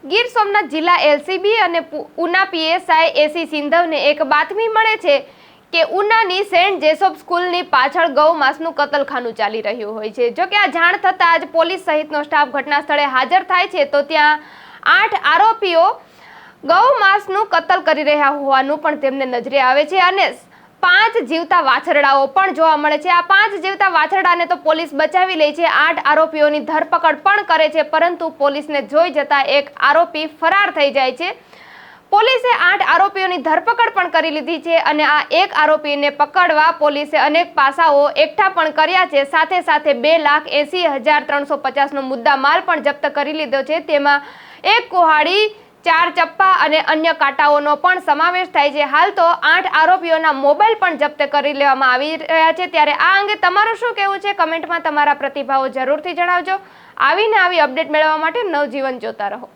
ગીર સોમનાથ જિલ્લા એલસીબી અને ઉના પીએસઆઈ એસી સિંધવને એક બાતમી મળે છે કે ઉનાની સેન્ટ જેસોબ સ્કૂલની પાછળ ગૌમાંસનું કતલખાનું ચાલી રહ્યું હોય છે। જો કે આ જાણ થતાં જ પોલીસ સહિતનો સ્ટાફ ઘટના સ્થળે હાજર થાય છે તો ત્યાં 8 આરોપીઓ ગૌમાંસનું કતલ કરી રહ્યા હોવાનું પણ તેમને નજરે આવે છે અને 5 જીવતા વાછરડાઓ પણ જોવા મળે છે। આ 5 જીવતા વાછરડાને તો પોલીસ બચાવી લે છે, 8 આરોપીઓની ધરપકડ પણ કરે છે, પરંતુ પોલીસને જોઈ જતા એક આરોપી ફરાર થઈ જાય છે। પોલીસે 8 આરોપીઓની ધરપકડ પણ કરી લીધી છે અને આ એક આરોપીને પકડવા પોલીસે અનેક પાસાઓ એકઠા પણ કર્યા છે। સાથે સાથે 2,80,350 નો મુદ્દામાલ પણ જપ્ત કરી લીધો છે। તેમાં એક કુહાડી, 4 ચપ્પા અને અન્ય કાંટાઓનો પણ સમાવેશ થાય છે। હાલ તો 8 આરોપીઓના મોબાઈલ પણ જપ્ત કરી લેવામાં આવી રહ્યા છે। ત્યારે આ અંગે તમારું શું કહેવું છે? કમેન્ટમાં તમારા પ્રતિભાવો જરૂરથી જણાવજો। આવી અપડેટ મેળવવા માટે નવજીવન જોતા રહો।